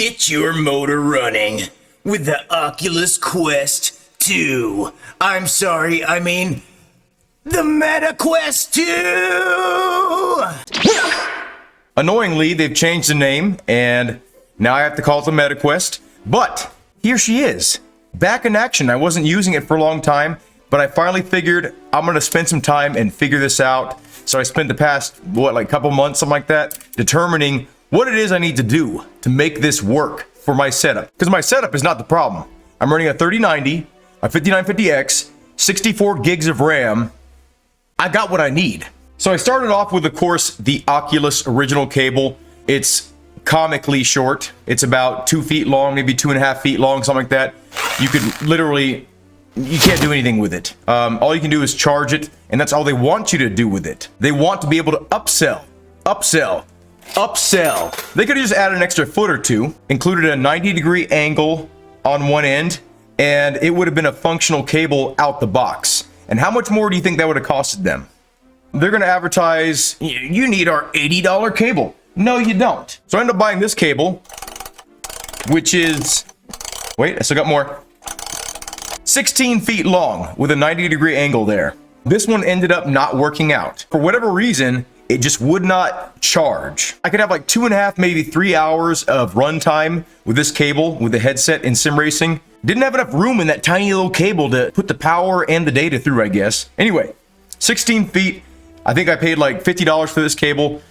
Get your motor running with the Oculus Quest 2. I'm sorry, I mean the Meta Quest 2! Annoyingly, they've changed the name, and now I have to call it the Meta Quest. But here she is, back in action. I wasn't using it for a long time, but I finally figured I'm gonna spend some time and figure this out. So I spent the past, like couple months, something like that, determining what it is I need to do to make this work for my setup. Because my setup is not the problem. I'm running a 3090, a 5950X, 64 gigs of RAM. I got what I need. So I started off with, of course, the Oculus original cable. It's comically short. It's about 2 feet long, maybe 2.5 feet long, something like that. You could literally, you can't do anything with it. All you can do is charge it, and that's all they want you to do with it. They want to be able to upsell. They could have just added an extra foot or two, included a 90-degree angle on one end, and it would have been a functional cable out the box. And how much more do you think that would have costed them? They're going to advertise, you need our $80 cable. No, you don't. So I ended up buying this cable, which is, wait, I still got more. 16 feet long with a 90-degree angle there. This one ended up not working out. For whatever reason, it just would not charge. I could have like 2.5, maybe 3 hours of runtime with this cable, with the headset in sim racing. Didn't have enough room in that tiny little cable to put the power and the data through, I guess. Anyway, 16 feet. I think I paid like $50 for this cable,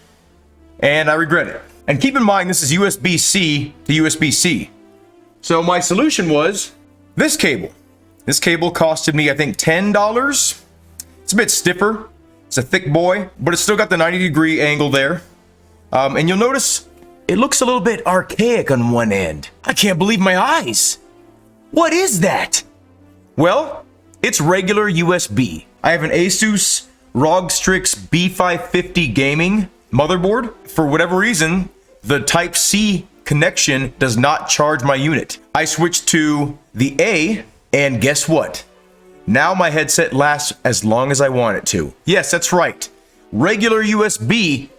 and I regret it. And keep in mind, this is USB-C to USB-C. So my solution was this cable. This cable costed me, I think, $10. It's a bit stiffer. It's a thick boy, but it's still got the 90-degree angle there. And you'll notice it looks a little bit archaic on one end. I can't believe my eyes. What is that? Well, it's regular USB. I have an Asus ROG Strix B550 gaming motherboard. For whatever reason, the Type-C connection does not charge my unit. I switched to the A, and guess what? Now my headset lasts as long as I want it to. Yes, that's right. Regular USB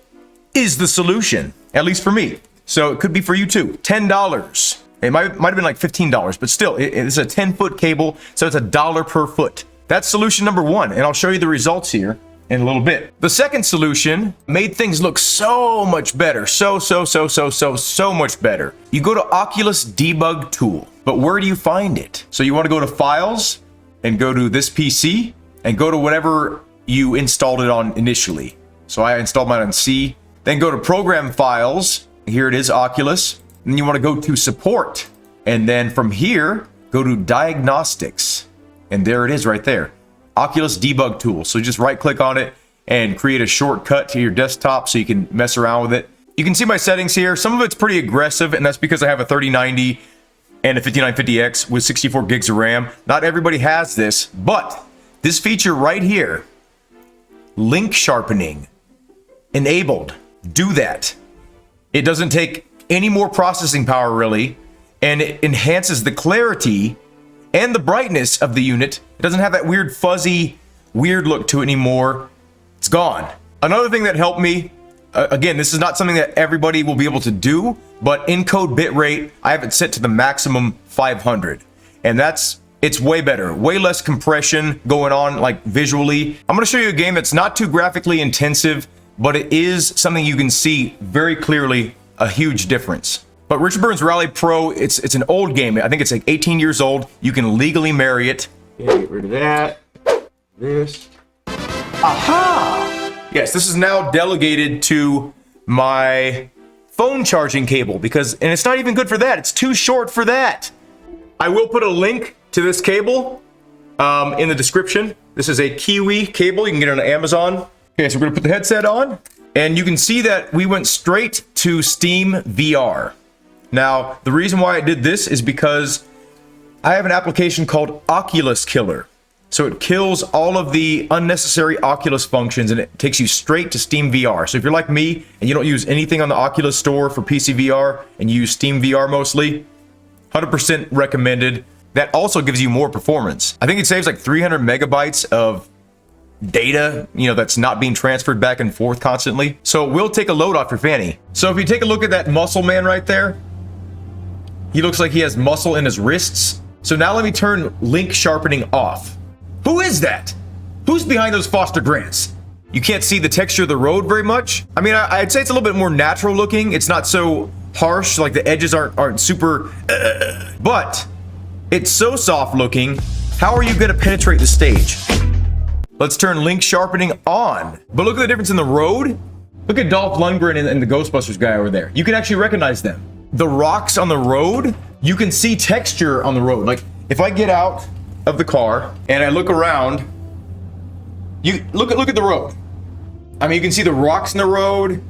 is the solution, at least for me. So it could be for you too. $10. It might have been like $15, but still, it's a 10-foot cable, so it's $1 per foot. That's solution number one, and I'll show you the results here in a little bit. The second solution made things look so much better. So much better. You go to Oculus Debug tool, but where do you find it? So you want to go to Files, and go to this PC, and go to whatever you installed it on initially. So I installed mine on C. Then go to Program Files. Here it is, Oculus. And then you want to go to Support. And then from here, go to Diagnostics. And there it is right there. Oculus Debug Tool. So just right-click on it and create a shortcut to your desktop so you can mess around with it. You can see my settings here. Some of it's pretty aggressive, and that's because I have a 3090 and a 5950X with 64 gigs of RAM. Not everybody has this, but this feature right here, link sharpening, enabled. Do that. It doesn't take any more processing power really, and it enhances the clarity and the brightness of the unit. It doesn't have that weird fuzzy, weird look to it anymore. It's gone. Another thing that helped me, again, this is not something that everybody will be able to do, but encode bitrate, I have it set to the maximum 500. And it's way better, way less compression going on like visually. I'm gonna show you a game that's not too graphically intensive, but it is something you can see very clearly a huge difference. But Richard Burns Rally Pro, it's an old game. I think it's like 18 years old. You can legally marry it. Okay, get rid of that. This. Aha! Yes, this is now delegated to my phone charging cable and it's not even good for that. It's too short for that. I will put a link to this cable in the description. This is a Kiwi cable. You can get it on Amazon. Okay, so we're gonna put the headset on, and you can see that we went straight to Steam VR. Now, the reason why I did this is because I have an application called Oculus Killer. So it kills all of the unnecessary Oculus functions, and it takes you straight to Steam VR. So if you're like me and you don't use anything on the Oculus store for PC VR and you use Steam VR mostly, 100% recommended. That also gives you more performance. I think it saves like 300 megabytes of data, that's not being transferred back and forth constantly. So it will take a load off your fanny. So if you take a look at that muscle man right there, He looks like he has muscle in his wrists. So now let me turn link sharpening off. Who is that? Who's behind those Foster Grants? You can't see the texture of the road very much. I mean, I'd say it's a little bit more natural looking. It's not so harsh, like the edges aren't super, but it's so soft looking. How are you gonna penetrate the stage? Let's turn link sharpening on. But look at the difference in the road. Look at Dolph Lundgren and the Ghostbusters guy over there. You can actually recognize them. The rocks on the road, you can see texture on the road. Like if I get out of the car and I look around, you look at the road. I mean, you can see the rocks in the road.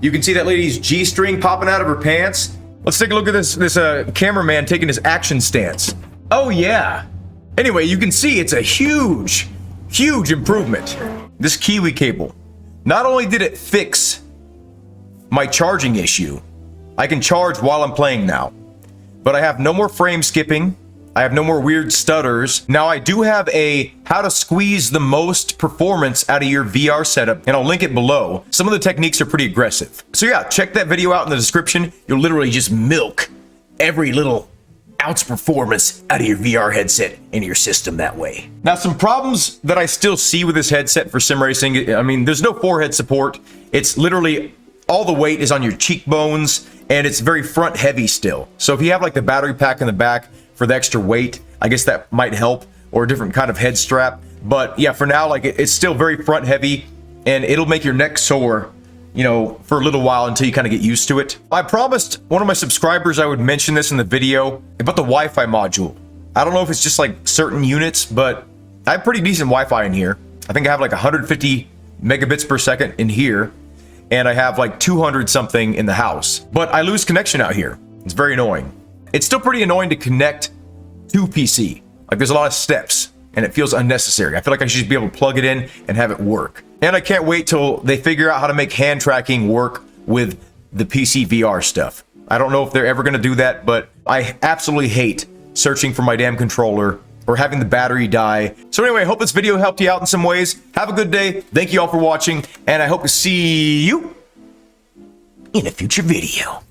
You can see that lady's G-string popping out of her pants. Let's take a look at this cameraman taking his action stance. Oh yeah. Anyway, you can see it's a huge improvement. This Kiwi cable. Not only did it fix my charging issue, I can charge while I'm playing now, but I have no more frame skipping. I have no more weird stutters. Now I do have a how to squeeze the most performance out of your VR setup, and I'll link it below. Some of the techniques are pretty aggressive. So yeah, check that video out in the description. You'll literally just milk every little ounce performance out of your VR headset into your system that way. Now, some problems that I still see with this headset for sim racing. I mean, there's no forehead support. It's literally all the weight is on your cheekbones, and it's very front heavy still. So if you have like the battery pack in the back for the extra weight, I guess that might help, or a different kind of head strap. But yeah, for now, like it's still very front heavy, and it'll make your neck sore, you know, for a little while until you kind of get used to it. I promised one of my subscribers I would mention this in the video about the Wi-Fi module. I don't know if it's just like certain units, but I have pretty decent Wi-Fi in here. I think I have like 150 megabits per second in here, and I have like 200 something in the house. But I lose connection out here. It's very annoying. It's still pretty annoying to connect to PC. Like there's a lot of steps, and it feels unnecessary. I feel like I should just be able to plug it in and have it work. And I can't wait till they figure out how to make hand tracking work with the PC VR stuff. I don't know if they're ever gonna do that, but I absolutely hate searching for my damn controller or having the battery die. So anyway, I hope this video helped you out in some ways. Have a good day. Thank you all for watching, and I hope to see you in a future video.